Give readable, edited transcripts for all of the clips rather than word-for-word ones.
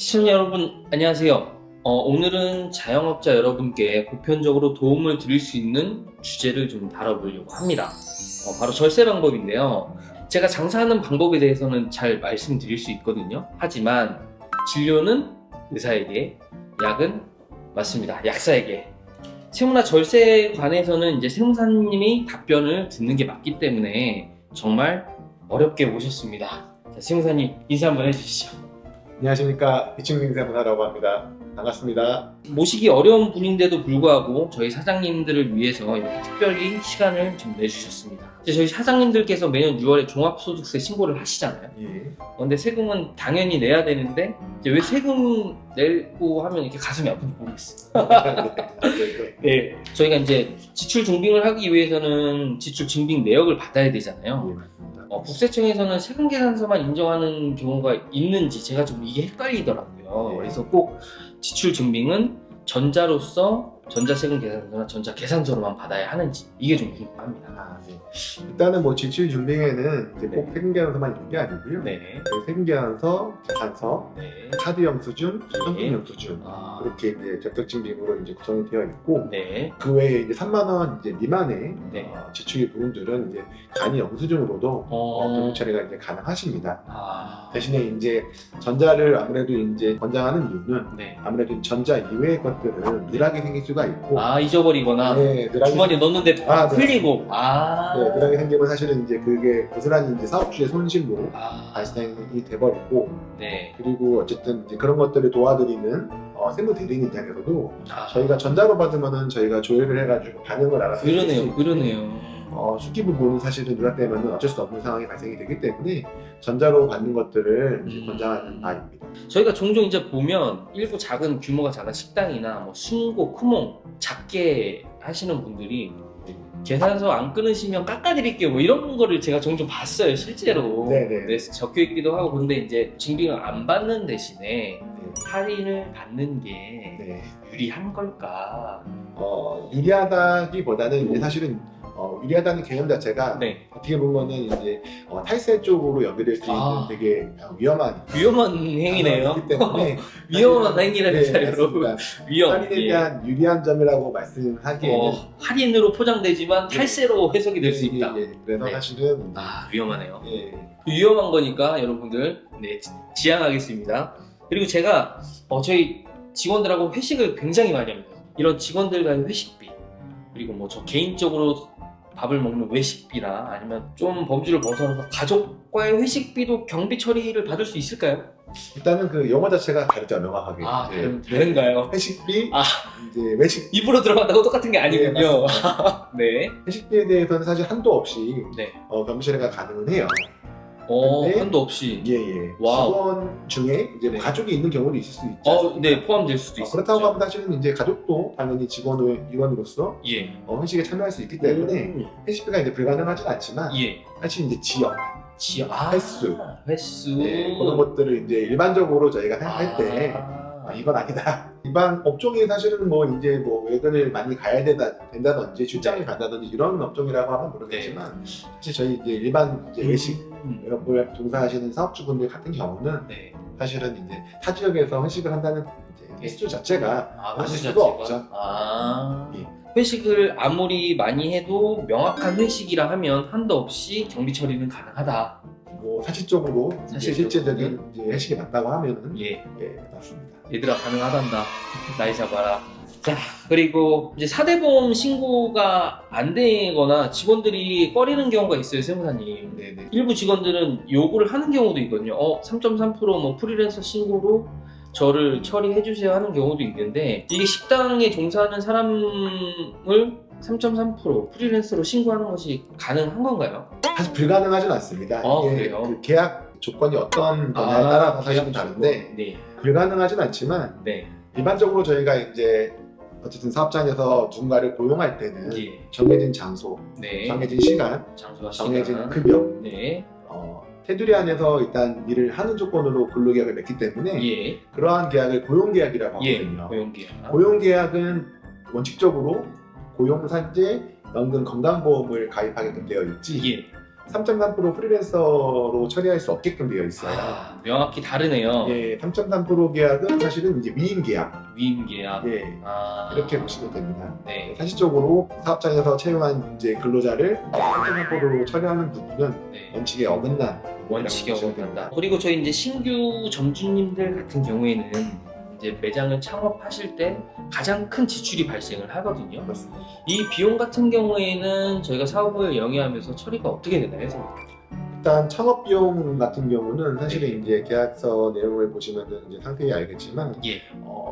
시청자 여러분 안녕하세요. 오늘은 자영업자 여러분께 보편적으로 도움을 드릴 수 있는 주제를 좀 다뤄보려고 합니다. 바로 절세 방법인데요. 제가 장사하는 방법에 대해서는 잘 말씀드릴 수 있거든요. 하지만 진료는 의사에게, 약은 맞습니다. 약사에게. 세무나 절세에 관해서는 이제 세무사님이 답변을 듣는 게 맞기 때문에 정말 어렵게 모셨습니다. 자, 세무사님 인사 한번 해주시죠. 안녕하십니까, 이충민 세무사라고 합니다. 반갑습니다. 모시기 어려운 분인데도 불구하고 저희 사장님들을 위해서 이렇게 특별히 시간을 좀 내주셨습니다. 이제 저희 사장님들께서 매년 6월에 종합소득세 신고를 하시잖아요. 예. 근데 세금은 당연히 내야 되는데 이제 왜 세금 내고 하면 이렇게 가슴이 아픈지 모르겠어요. 네, 저희가 이제 지출 증빙을 하기 위해서는 지출 증빙 내역을 받아야 되잖아요. 예, 맞습니다. 국세청에서는 세금 계산서만 인정하는 경우가 있는지 제가 좀 이게 헷갈리더라고요. 네. 그래서 꼭 지출 증빙은 전자로서 전자세금 계산서나 전자계산서로만 받아야 하는지 이게 좀 궁금합니다. 아, 네. 일단은 뭐 지출 증빙에는 이제 꼭 네. 세금계산서만 있는 게 아니고요. 네. 저희 세금계산서, 계산서, 네. 카드 영수증, 현금 영수증 아. 이렇게 이제 적격 증빙으로 이제 구성이 되어 있고, 네. 그 외에 이제 3만 원 이제 미만의 네. 지출 부분들은 이제 간이 영수증으로도 금융 처리가 이제 가능하십니다. 아. 대신에 이제 전자를 아무래도 이제 권장하는 이유는 네. 아무래도 전자 이외의 것들은 늘하게 생길 수가 있고, 아, 잊어버리거나 네, 늘하게 주머니에 넣는데 아, 네. 흘리고. 아. 네, 늘하게 생기면 사실은 이제 그게 고스란히 이제 사업주의 손실로 아. 발생이 돼버리고, 네. 그리고 어쨌든 이제 그런 것들을 도와드리는 세무 대리인 입장에서도 아. 저희가 전자로 받으면은 저희가 조회를 해가지고 반영을 알아서 해줄 수 그러네요. 있고, 그러네요. 수기 부분은 사실은 누락되면 어쩔 수 없는 상황이 발생이 되기 때문에 전자로 받는 것들을 이제 권장하는 바입니다. 저희가 종종 이제 보면 일부 작은 규모가 작은 식당이나 뭐 순고, 쿠몽 작게 하시는 분들이 계산서 안 끊으시면 깎아드릴게요 뭐 이런 거를 제가 종종 봤어요 실제로. 네네. 네, 적혀 있기도 하고. 근데 이제 증빙을 안 받는 대신에 네. 할인을 받는 게 네. 유리한 걸까? 유리하다기보다는 이제 사실은 유리하다는 개념 자체가 네. 어떻게 보면은 이제 탈세 쪽으로 연결될 수 있는 아. 되게 위험한 위험한 행위네요. 기 때문에 위험한 사실은- 행위랍니다, 네, 여러분. 맞습니다. 위험. 할인에 예. 대한 유리한 점이라고 말씀하기에는 할인으로 포장되지만 탈세로 해석이 될 수 예, 있다. 예, 예. 그래서 네. 사실은 아, 위험하네요. 예, 위험한 거니까 여러분들 네, 지양하겠습니다. 그리고 제가 저희 직원들하고 회식을 굉장히 많이 합니다. 이런 직원들과의 회식비, 그리고 뭐 저 개인적으로 밥을 먹는 외식비나 아니면 좀 범주를 벗어나서 가족과의 회식비도 경비 처리를 받을 수 있을까요? 일단은 그 용어 자체가 다르죠, 명확하게. 아, 예. 다른가요? 회식비, 아. 이제 외식 입으로 들어간다고 똑같은 게 아니군요. 네. 회식비에 대해서는 사실 한도 없이 네. 경비 처리가 가능은 해요. 근데- 한도 없이. 예예. 와우. 직원 중에 이제 네. 가족이 있는 경우도 있을 수 있죠. 네, 포함될 수도 있어요. 그렇다고 하면 사실은 이제 가족도 당연히 직원으로서 예. 회식에 참여할 수 있기 때문에 회식비가 이제 불가능하진 않지만 예. 사실 이제 지역, 횟수. 그런 것들을 이제 일반적으로 저희가 생각할 때 이건 아니다. 일반 업종이 사실은 뭐 이제 뭐 외근을 많이 가야 된다든지 출장을 간다든지 이런 업종이라고 하면 모르겠지만 사실 저희 이제 일반 이제 외식 영업을 종사하시는 사업주분들 같은 경우는 네. 사실은 이제 타 지역에서 회식을 한다는 이제 횟수 자체가 아닐 회식 수가 자체가? 없죠. 아. 예. 회식을 아무리 많이 해도 명확한 회식이라 하면 한도 없이 경비 처리는 가능하다. 뭐 사실적으로 이제 사실적으로. 실제적인 이제 회식이 맞다고 하면은 예. 맞습니다. 얘들아 가능하단다. 나이 잡아라. 자, 그리고 이제 사대보험 신고가 안 되거나 직원들이 꺼리는 경우가 있어요, 세무사님. 네네. 일부 직원들은 요구를 하는 경우도 있거든요. 3.3% 프리랜서 신고로 저를 처리해주세요 하는 경우도 있는데, 이게 식당에 종사하는 사람을 3.3% 프리랜서로 신고하는 것이 가능한 건가요? 사실 불가능하진 않습니다. 이게 그래요? 그 계약 조건이 어떤 거냐에 따라서 사실은 다른데 네. 불가능하진 않지만 네. 일반적으로 저희가 이제 어쨌든 사업장에서 누군가를 고용할 때는 예. 정해진 장소, 네. 정해진 시간, 장소와 정해진 시간. 급여, 네. 테두리 안에서 일단 일을 하는 조건으로 근로계약을 맺기 때문에 예. 그러한 계약을 고용계약이라고 예. 하거든요. 고용계약. 고용계약은 원칙적으로 고용산재, 연금, 건강보험을 가입하게끔 되어 있지 예. 3.3% 프리랜서로 처리할 수 없게끔 되어 있어요. 아, 명확히 다르네요. 예, 3.3% 계약은 사실은 이제 위임 계약. 위임 계약. 예, 아, 이렇게 보시면 됩니다. 네. 사실적으로 사업장에서 채용한 이제 근로자를 3.3%로 처리하는 부분은 네. 원칙에 어긋난 원칙에 부분이라고 보시면 어긋난다. 됩니다. 그리고 저희 이제 신규 점주님들 같은 경우에는 이제 매장을 창업하실 때 가장 큰 지출이 발생을 하거든요. 그렇습니다. 이 비용 같은 경우에는 저희가 사업을 영위하면서 처리가 어떻게 되나요, 선생님? 일단 창업 비용 같은 경우는 사실은 이제 계약서 내용을 보시면은 이제 상세히 알겠지만 예,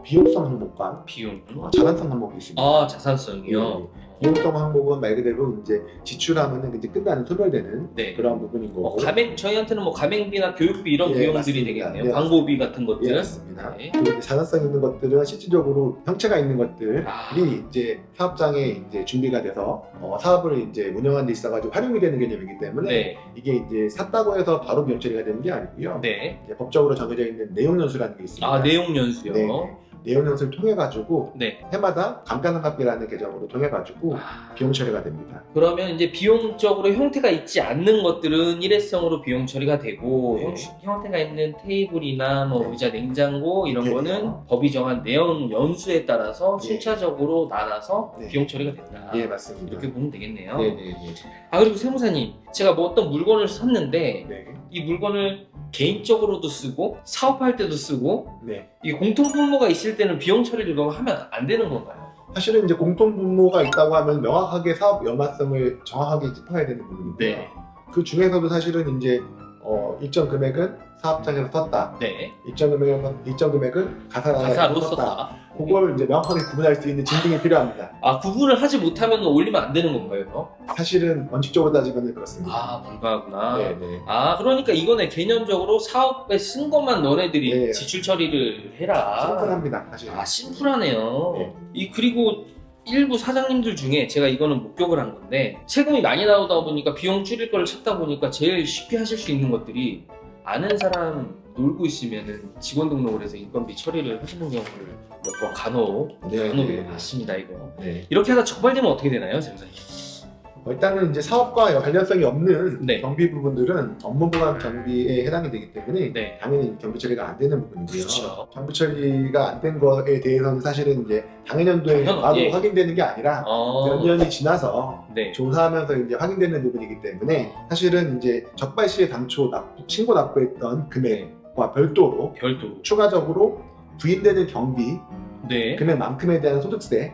비용성 항목과 비용. 자산성 항목이 있습니다. 아, 자산성이요. 비용성 항목은 말 그대로 이제 지출하면은 이제 끝나는 소멸되는 네. 그런 부분인 거고. 저희한테는 뭐 가맹비나 교육비 이런 예, 비용들이 맞습니다. 되겠네요. 예, 광고비 같은 것들. 예, 맞습니다. 네. 그리고 이제 자산성 있는 것들은 실질적으로 형체가 있는 것들이 아. 이제 사업장에 이제 준비가 돼서 사업을 이제 운영하는 데 있어가지고 활용이 되는 개념이기 때문에 네, 이게 이제 샀다고 해서 바로 비용 처리가 되는 게 아니고요. 네. 이제 법적으로 정해져 있는 내용 연수라는 게 있습니다. 아, 내용 연수요. 네. 내용 연수를 통해 가지고 네. 해마다 감가상각비라는 계정으로 통해 가지고 비용 처리가 됩니다. 그러면 이제 비용적으로 형태가 있지 않는 것들은 일회성으로 비용 처리가 되고 네. 형태가 있는 테이블이나 뭐 네. 의자, 냉장고 이런 네. 거는 법이 정한 내용 연수에 따라서 네. 순차적으로 나눠서 네. 비용 처리가 된다. 예, 맞습니다. 이렇게 보면 되겠네요. 네네네. 아, 그리고 세무사님, 제가 뭐 어떤 물건을 샀는데 네. 이 물건을 개인적으로도 쓰고 사업할 때도 쓰고 네. 이 공통 분모가 있을 때는 비용 처리를 너무 하면 안 되는 건가요? 사실은 이제 공통 분모가 있다고 하면 명확하게 사업 연마성을 정확하게 짚어야 되는 부분이고요. 네. 그 중에서도 사실은 이제 일정 금액은 사업장에서 썼다. 네. 일정 금액은 가사로 썼다. 그걸 이제 명확하게 구분할 수 있는 증빙이 필요합니다. 아, 구분을 하지 못하면 올리면 안 되는 건가요? 사실은 원칙적으로 따지면 그렇습니다. 아, 불가하구나. 네네. 아, 그러니까 이거네. 개념적으로 사업에 쓴 것만 너네들이 네. 지출 처리를 해라. 심플합니다. 사실. 아, 심플하네요. 네. 그리고 일부 사장님들 중에 제가 이거는 목격을 한 건데 세금이 많이 나오다 보니까 비용 줄일 걸 찾다 보니까 제일 쉽게 하실 수 있는 것들이 아는 사람 놀고 있으면은 직원 등록을 해서 인건비 처리를 하시는 경우를 몇 번 간혹 봤습니다, 이거. 네. 이렇게 하다 적발되면 어떻게 되나요, 세무사님? 일단은 이제 사업과 관련성이 없는 네. 경비 부분들은 업무 보완 경비에 해당이 되기 때문에 네. 당연히 경비 처리가 안 되는 부분이고요. 그렇죠. 경비 처리가 안 된 거에 대해서는 사실은 이제 당해년도에 바로 예. 확인되는 게 아니라 몇 년이 지나서 네. 조사하면서 이제 확인되는 부분이기 때문에 사실은 이제 적발 시에 당초 신고 납부했던 금액과 별도로 별도로. 추가적으로 부인되는 경비 네. 금액만큼에 대한 소득세,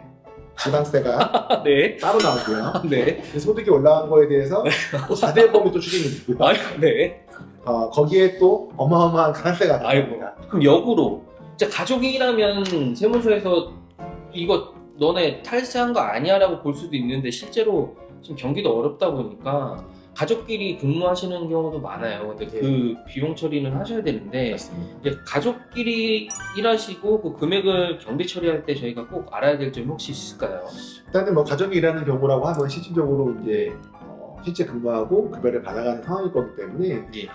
지방세가 네. 따로 나오고요. 네. 그 소득이 올라간 거에 대해서 또 4대보험이 또 추징이 되고요. 아유, 네. 거기에 또 어마어마한 가산세가 나옵니다. 그럼 역으로 진짜 가족이라면 세무서에서 이거 너네 탈세한 거 아니야 라고 볼 수도 있는데 실제로 지금 경기도 어렵다 보니까 가족끼리 근무하시는 경우도 많아요. 근데 그 비용 처리는 하셔야 되는데 이제 가족끼리 일하시고 그 금액을 경비 처리할 때 저희가 꼭 알아야 될 점이 혹시 있을까요? 일단은 뭐 가족이 일하는 경우라고 하면 실질적으로 이제 실제 근무하고 급여를 받아가는 상황일 거기 때문에 예.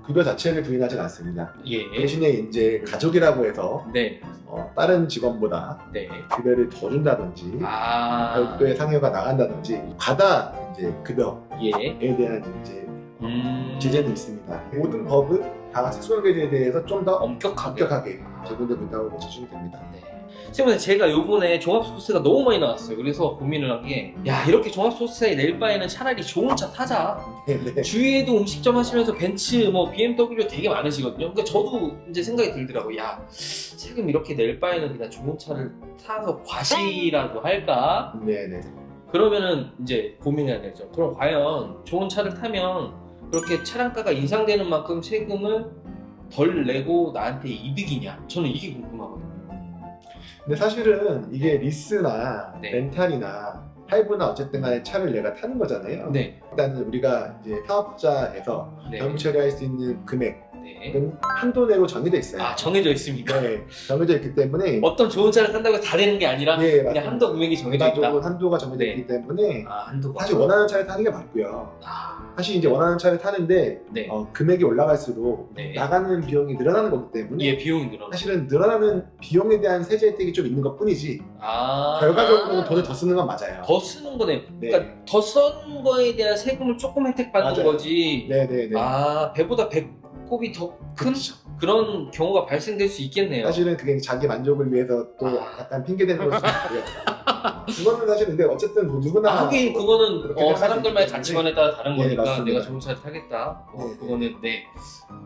급여 자체를 부인하지 않습니다. 예. 대신에 이제 가족이라고 해서 네. 다른 직원보다 네. 급여를 더 준다든지 별도의 상여가 나간다든지 과다 이제 급여에 예. 대한 이제 제재도 있습니다. 모든 법은 다 seksual계제에 대해서 좀 더 엄격하게 적용되고 있다고 보시면 됩니다. 네. 세무사님, 제가 요번에 종합소득세가 너무 많이 나왔어요. 그래서 고민을 한 게, 야, 이렇게 종합소득세 낼 바에는 차라리 좋은 차 타자. 네. 주위에도 음식점 하시면서 벤츠, 뭐 BMW 되게 많으시거든요. 그러니까 저도 이제 생각이 들더라고요. 야, 세금 이렇게 낼 바에는 그냥 좋은 차를 타서 과시라도 할까? 네네. 그러면은 이제 고민해야 되죠. 그럼 과연 좋은 차를 타면 그렇게 차량가가 인상되는 만큼 세금을 덜 내고 나한테 이득이냐? 저는 이게 궁금하거든요. 근데 사실은 이게 리스나 네. 렌탈이나 할부나 어쨌든 간에 차를 내가 타는 거잖아요. 네. 일단은 우리가 이제 사업자에서 네. 경비 처리할 수 있는 금액 네. 한도 내로 정해져 있어요. 아, 정해져 있습니까? 네, 정해져 있기 때문에 어떤 좋은 차를 산다고 다 되는 게 아니라 예, 그냥 맞습니다. 한도 금액이 정해져 일반적으로 있다. 한도가 정해져 네. 있기 때문에 아, 한도가. 사실 원하는 차를 타는 게 맞고요. 아, 사실 이제 원하는 차를 타는데 네. 금액이 올라갈수록 네. 나가는 비용이 늘어나는 거기 때문에 예, 비용이 늘어나. 사실은 늘어나는 비용에 대한 세제 혜택이 좀 있는 것 뿐이지 아, 결과적으로는 돈을 더 쓰는 건 맞아요. 더 쓰는 거네. 네. 그러니까 더 쓴 거에 대한 세금을 조금 혜택받는 맞아요. 거지. 네네네. 아, 배보다 배꼽이 더 큰 그렇죠. 그런 경우가 발생될 수 있겠네요. 사실은 그게 자기 만족을 위해서 또 아. 약간 핑계대는 걸 수도 있고요. 그거는 사실 근데 어쨌든 뭐 누구나 하긴 그거는 그렇게 생각할 수 사람들만의 있기 가치관에 따라 다른 네, 거니까 맞습니다. 내가 좋은 차를 타겠다. 네, 네. 그거는 네,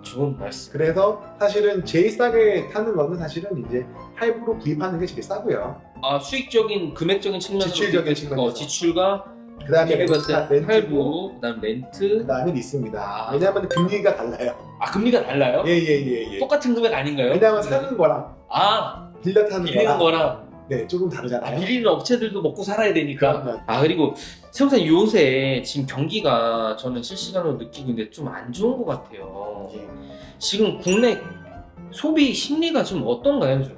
좋은 말씀. 그래서 사실은 제일 싸게 타는 거는 사실은 이제 할부로 구입하는 게 제일 싸고요. 아, 수익적인 금액적인 측면에서 지출적인 측면에서. 지출과 그 다음에 비교했을 때 렌트고 할부, 그다음 렌트. 그 다음에 있습니다. 아. 왜냐하면 금리가 달라요. 아, 금리가 달라요? 예예예. 똑같은 금액 아닌가요? 왜냐하면 사는 거랑 아, 빌려 타는 빌리는 거랑 네 조금 다르잖아요. 빌리는 업체들도 먹고 살아야 되니까. 그럼요. 아, 그리고 세우산 요새 지금 경기가 저는 실시간으로 느끼고 있는데 좀 안 좋은 것 같아요. 예. 지금 국내 소비 심리가 좀 어떤가요? 좀?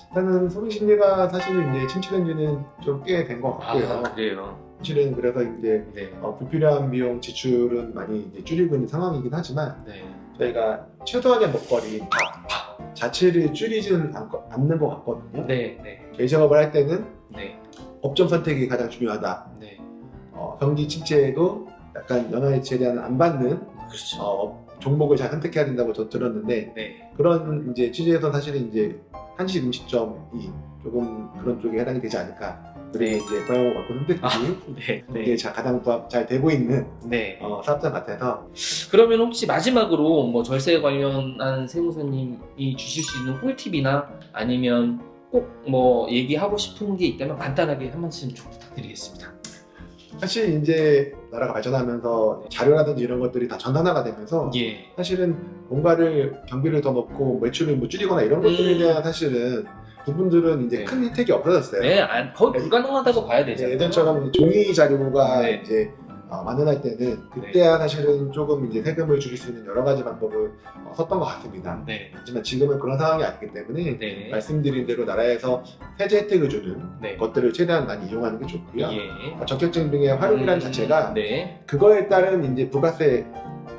일단은 소비 심리가 사실 이제 침체된 지는 좀 꽤 된 것 같고요. 아, 그래요. 사실은 그래서 이제 네. 불필요한 비용 지출은 많이 이제 줄이고 있는 상황이긴 하지만 네. 저희가 최소한의 먹거리 자체를 줄이지는 않는 것 같거든요. 네. 네. 저희 작업을 할 때는 네. 업종 선택이 가장 중요하다. 네. 경기 침체에도 약간 영향에 대한 안 받는 그렇죠. 종목을 잘 선택해야 된다고 저 들었는데 네. 그런 이제 취지에서 사실은 이제 한식 음식점이 조금 그런 쪽에 해당이 되지 않을까. 그래 이제 고양어 갖고 선택지 네. 이게 가장 잘 되고 있는 네. 사업장 같아서 그러면 혹시 마지막으로 뭐 절세 관련한 세무사님이 주실 수 있는 꿀팁이나 아니면 꼭 뭐 얘기하고 싶은 게 있다면 간단하게 한 말씀 좀 부탁드리겠습니다. 사실 이제 나라가 발전하면서 자료라든지 이런 것들이 다 전산화가 되면서 예. 사실은 뭔가를 경비를 더 넣고 매출을 뭐 줄이거나 이런 것들에 대한 사실은 그분들은 이제 네. 큰 혜택이 없어졌어요. 네, 거의 불가능하다고 봐야 되죠. 예전처럼 종이 자료가 네. 이제 만연할 때는 그때야 사실은 조금 이제 세금을 줄일 수 있는 여러 가지 방법을 썼던 것 같습니다. 네. 하지만 지금은 그런 상황이 아니기 때문에 네. 말씀드린 대로 나라에서 세제 혜택을 주는 네. 것들을 최대한 많이 이용하는 게 좋고요. 예. 적격증빙의 활용이라는 자체가 네. 그거에 따른 이제 부가세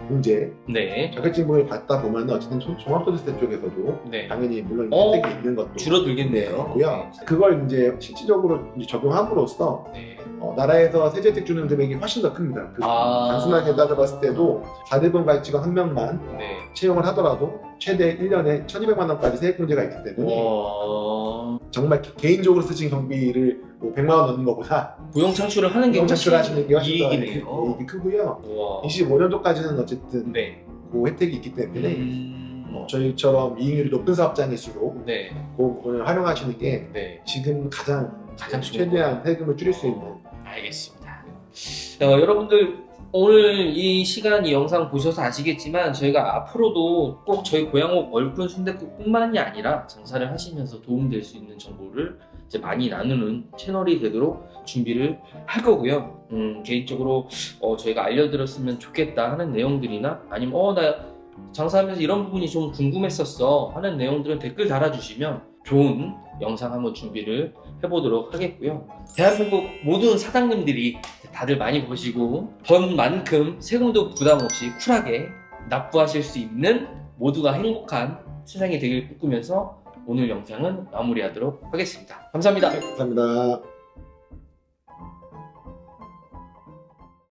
문제, 네. 적격증빙을 받다 보면 어쨌든 종합소득세 쪽에서도 네. 당연히 물론 어, 혜택이 있는 것도 줄어들겠네요. 있고요. 그걸 이제 실질적으로 이제 적용함으로써 네. 나라에서 세제 혜택 주는 금액이 훨씬 더 큽니다. 단순하게 따져봤을 때도 4대분 가입직원 한 명만 네. 채용을 하더라도 최대 1년에 1,200만 원까지 세액공제가 있기 때문에 와. 정말 개인적으로 쓰신 경비를 뭐 100만 원 넣는 것보다 고용 창출을 하는 게 고용 창출하시는 게 훨씬 더 이익이네요. 이익이 크고요. 와. 25년도까지는 어쨌든 네. 그 혜택이 있기 때문에 음. 저희처럼 이익률이 높은 사업장일수록 네. 그 부분을 활용하시는 게 네. 지금 가장 좋은 최대한 세금을 줄일 수 있는. 알겠습니다. 여러분들 오늘 이 시간 이 영상 보셔서 아시겠지만 저희가 앞으로도 꼭 저희 고양옥 얼큰 순댓국뿐만이 아니라 장사를 하시면서 도움될 수 있는 정보를 이제 많이 나누는 채널이 되도록 준비를 할 거고요. 개인적으로 저희가 알려드렸으면 좋겠다 하는 내용들이나 아니면 나 장사하면서 이런 부분이 좀 궁금했었어 하는 내용들은 댓글 달아주시면 좋은 영상 한번 준비를 해보도록 하겠고요. 대한민국 모든 사장님들이 다들 많이 보시고 번 만큼 세금도 부담 없이 쿨하게 납부하실 수 있는 모두가 행복한 세상이 되길 꿈꾸면서 오늘 영상은 마무리하도록 하겠습니다. 감사합니다. 감사합니다.